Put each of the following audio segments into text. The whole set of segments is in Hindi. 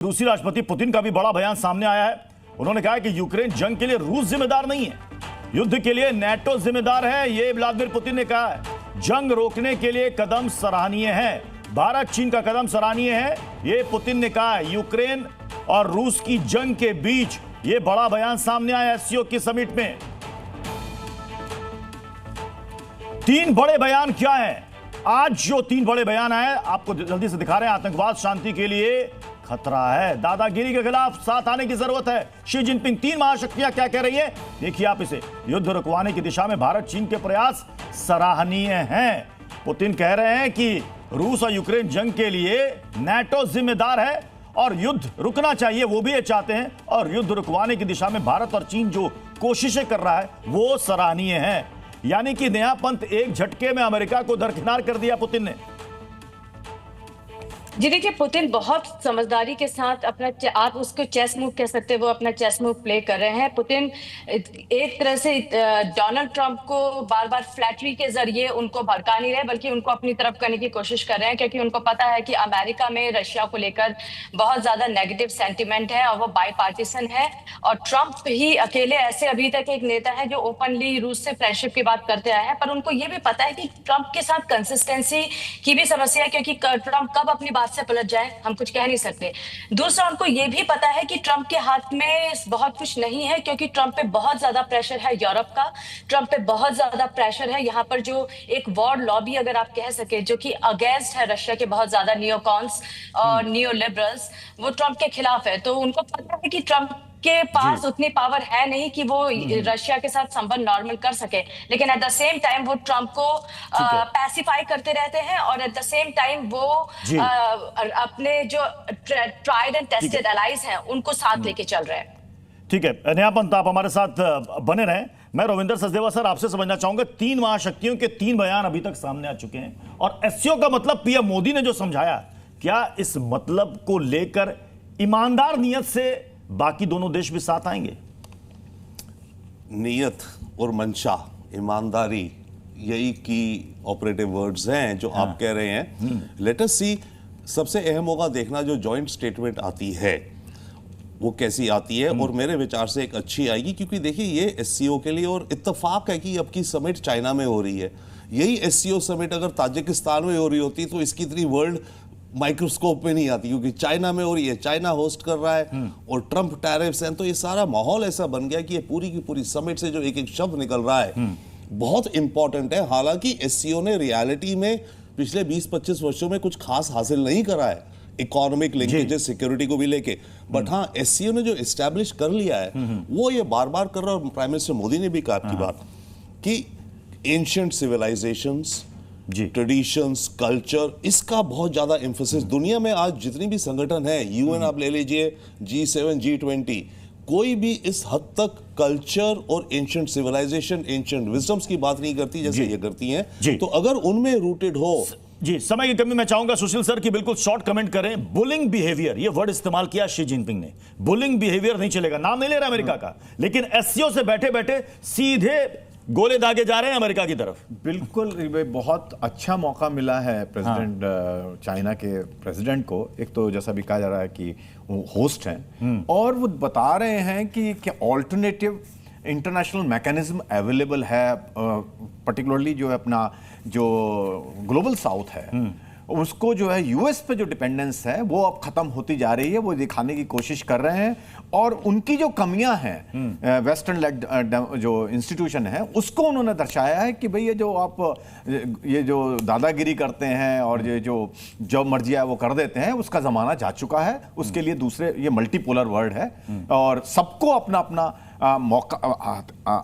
रूसी राष्ट्रपति पुतिन का भी बड़ा बयान सामने आया है। उन्होंने कहा कि यूक्रेन जंग के लिए रूस जिम्मेदार नहीं है, युद्ध के लिए नाटो जिम्मेदार है। यह व्लादिमीर पुतिन ने कहा है। जंग रोकने के लिए कदम सराहनीय है, भारत चीन का कदम सराहनीय है, यह पुतिन ने कहा है। यूक्रेन और रूस की जंग के बीच यह बड़ा बयान सामने आया एससीओ की समिट में। तीन बड़े बयान क्या है? आज जो तीन बड़े बयान आए आपको जल्दी से दिखा रहे हैं। आतंकवाद शांति के लिए खतरा है, दादागिरी के खिलाफ साथ आने की जरूरत है। शी जिनपिंग तीन महाशक्तियां क्या कह रही है, देखिए आप इसे। युद्ध रुकवाने की दिशा में भारत चीन के प्रयास सराहनीय हैं। पुतिन कह रहे हैं कि रूस और यूक्रेन जंग के लिए नाटो जिम्मेदार है और युद्ध रुकना चाहिए, वो भी ये चाहते हैं। और युद्ध रुकवाने की दिशा में भारत और चीन जो कोशिशें कर रहा है वो सराहनीय है। यानी कि नया पंथ एक झटके में अमेरिका को दरकिनार कर दिया पुतिन ने। जी देखिए, पुतिन बहुत समझदारी के साथ अपना, आप उसको चेस मूव कह सकते हैं, वो अपना चेस मूव प्ले कर रहे हैं। पुतिन एक तरह से डोनाल्ड ट्रंप को बार बार फ्लैटरी के जरिए उनको भड़का नहीं रहे, बल्कि उनको अपनी तरफ करने की कोशिश कर रहे हैं, क्योंकि उनको पता है कि अमेरिका में रशिया को लेकर बहुत ज्यादा नेगेटिव सेंटिमेंट है और वो बाईपार्टीसन है। और ट्रंप ही अकेले ऐसे अभी तक एक नेता है जो ओपनली रूस से फ्रेंडशिप की बात करते आए हैं। पर उनको ये भी पता है कि ट्रंप के साथ कंसिस्टेंसी की भी समस्या है, क्योंकि ट्रंप कब अपनी बात से पलट जाए हम कुछ कह नहीं सकते। दूसरा, उनको यह भी पता है कि ट्रंप के हाथ में बहुत कुछ नहीं है, क्योंकि ट्रंप पे बहुत ज्यादा प्रेशर है यूरोप का, ट्रंप पे बहुत ज्यादा प्रेशर है यहाँ पर जो एक वॉर लॉबी अगर आप कह सके, जो कि अगेंस्ट है रशिया के बहुत ज्यादा नियोकॉन्स और नियो लिबरल्स, वो ट्रंप के खिलाफ है। तो उनको पता है कि ट्रंप के पास उतनी पावर है नहीं कि वो रशिया के साथ संबंध नॉर्मल कर सके, लेकिन एट द सेम टाइम वो ट्रंप को पैसिफाई करते रहते हैं और एट द सेम टाइम वो अपने जो ट्राइड एंड टेस्टेड एलाइज हैं उनको साथ लेके चल रहे हैं। ठीक है, नया पंथ आप हमारे साथ बने रहें। मैं रविंदर सचदेवा सर आपसे समझना चाहूंगा, तीन महाशक्तियों के तीन बयान अभी तक सामने आ चुके हैं और एससीओ का मतलब पीएम मोदी ने जो समझाया, क्या इस मतलब को लेकर ईमानदार नियत से बाकी दोनों देश भी साथ आएंगे? नियत और मंशा, ईमानदारी, यही की ऑपरेटिव वर्ड्स हैं जो आप कह रहे हैं। लेट अस सी, सबसे अहम होगा देखना जो जॉइंट स्टेटमेंट आती है वो कैसी आती है, और मेरे विचार से एक अच्छी आएगी, क्योंकि देखिए ये एससीओ के लिए और इत्तेफाक है कि अब की समिट चाइना में हो रही है। यही एससीओ समिट अगर ताजिकिस्तान में हो रही होती तो इसकी इतनी वर्ल्ड माइक्रोस्कोप में नहीं आती, क्योंकि चाइना में हो रही है, चाइना होस्ट कर रहा है और ट्रंप टैरिफ्स हैं, तो ये सारा माहौल ऐसा बन गया कि ये पूरी की पूरी समिट से जो एक एक शब्द निकल रहा है बहुत इंपॉर्टेंट है। हालांकि एससीओ ने रियलिटी में पिछले 20-25 वर्षों में कुछ खास हासिल नहीं करा है इकोनॉमिक लिंकेजेस, सिक्योरिटी को भी लेके, बट हाँ एससीओ ने जो एस्टैब्लिश कर लिया है वो ये बार बार कर रहा है। और प्राइम मिनिस्टर मोदी ने भी कहा आपकी बात कि एंशिएंट सिविलाइजेशंस, ट्रेडिशंस, कल्चर, इसका बहुत ज्यादा एम्फोसिस दुनिया में आज जितनी भी संगठन है, यूएन आप ले लीजिए, G7, G20, कोई भी इस हद तक कल्चर और एंशिएंट सिविलाइजेशन, एंशिएंट विजडम्स की बात नहीं करती जैसे ये करती हैं। तो अगर उनमें रूटेड हो जी, समय की कमी, मैं चाहूंगा सुशील सर की बिल्कुल शॉर्ट कमेंट करें। बुलिंग बिहेवियर, ये वर्ड इस्तेमाल किया शी जिनपिंग ने। बुलिंग बिहेवियर नहीं चलेगा, नाम नहीं ले रहा अमेरिका का, लेकिन एससीओ से बैठे बैठे सीधे गोले दागे जा रहे हैं अमेरिका की तरफ। बिल्कुल, बहुत अच्छा मौका मिला है प्रेसिडेंट चाइना के प्रेसिडेंट को। एक तो जैसा भी कहा जा रहा है कि वो होस्ट हैं और वो बता रहे हैं कि ऑल्टरनेटिव इंटरनेशनल मैकेनिज्म अवेलेबल है, पर्टिकुलरली जो है अपना जो ग्लोबल साउथ है उसको जो है यूएस पे जो डिपेंडेंस है वो अब खत्म होती जा रही है, वो दिखाने की कोशिश कर रहे हैं। और उनकी जो कमियां हैं वेस्टर्न लेग जो इंस्टीट्यूशन है उसको उन्होंने दर्शाया है कि भाई ये जो आप ये जो दादागिरी करते हैं और ये जो मर्जी है वो कर देते हैं, उसका जमाना जा चुका है। उसके लिए दूसरे, ये मल्टीपोलर वर्ल्ड है और सबको अपना अपना मौका,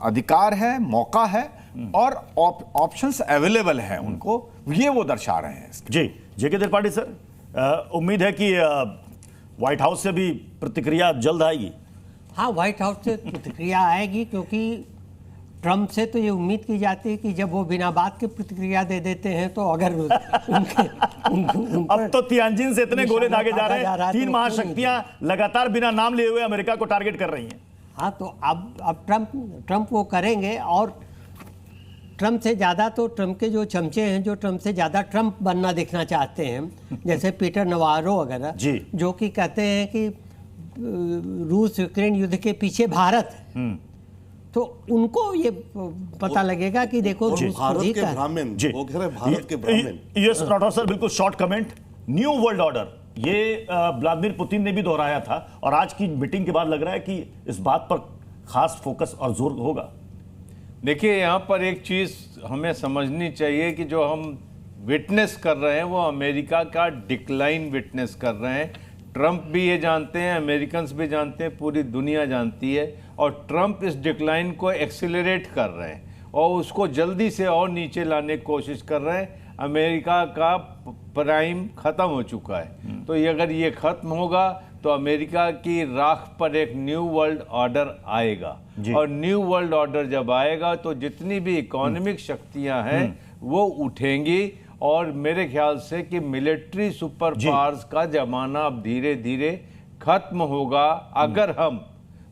अधिकार है, मौका है और ऑप्शंस अवेलेबल हैं उनको, ये वो दर्शा रहे हैं। जी, जेके त्रिपाठी सर, उम्मीद है कि व्हाइट हाउस से भी प्रतिक्रिया जल्द आएगी। हाँ, व्हाइट हाउस से प्रतिक्रिया आएगी, क्योंकि ट्रंप से तो ये उम्मीद की जाती है कि जब वो बिना बात के प्रतिक्रिया दे देते हैं तो अगर अब तो तियानजिन से इतने गोले दागे जा रहे हैं, तीन महाशक्तियां लगातार बिना नाम लिए हुए अमेरिका को टारगेट कर रही हैं। हाँ, तो अब ट्रंप वो करेंगे। और ट्रम्प से ज़्यादा तो ट्रम्प के जो चमचे हैं जो ट्रम्प से ज़्यादा ट्रम्प बनना देखना चाहते हैं, जैसे पीटर नवारो वगैरह, जो कि कहते हैं कि रूस यूक्रेन युद्ध के पीछे भारत है। तो उनको ये पता लगेगा कि देखो रूस खुद ही कर ब्राह्मण, वो कह रहे हैं भारत के ब्राह्मण। यस राठौर सर, बिल्कुल short comment. New world order, ये व्लादिमीर पुतिन ने भी दोहराया था और आज की मीटिंग के बाद लग रहा है कि इस बात पर खास फोकस और जोर होगा। देखिए, यहाँ पर एक चीज़ हमें समझनी चाहिए कि जो हम विटनेस कर रहे हैं वो अमेरिका का डिक्लाइन विटनेस कर रहे हैं। ट्रंप भी ये जानते हैं, अमेरिकन्स भी जानते हैं, पूरी दुनिया जानती है, और ट्रंप इस डिक्लाइन को एक्सीलरेट कर रहे हैं और उसको जल्दी से और नीचे लाने की कोशिश कर रहे हैं। अमेरिका का प्राइम ख़त्म हो चुका है, तो ये अगर ये ख़त्म होगा तो अमेरिका की राख पर एक न्यू वर्ल्ड ऑर्डर आएगा, और न्यू वर्ल्ड ऑर्डर जब आएगा तो जितनी भी इकोनॉमिक शक्तियां हैं वो उठेंगी, और मेरे ख्याल से कि मिलिट्री सुपर पावर्स का जमाना अब धीरे धीरे खत्म होगा। अगर हम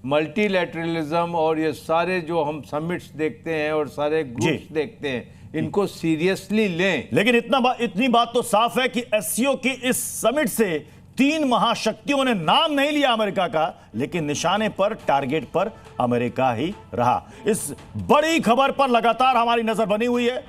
मल्टीलैटरलिज्म और ये सारे जो हम समिट्स देखते हैं और सारे ग्रुप्स देखते हैं, इनको सीरियसली लें। लेकिन इतनी बात तो साफ है कि एससीओ की इस समिट से 3 महाशक्तियों ने नाम नहीं लिया अमेरिका का, लेकिन निशाने पर, टारगेट पर अमेरिका ही रहा। इस बड़ी खबर पर लगातार हमारी नजर बनी हुई है।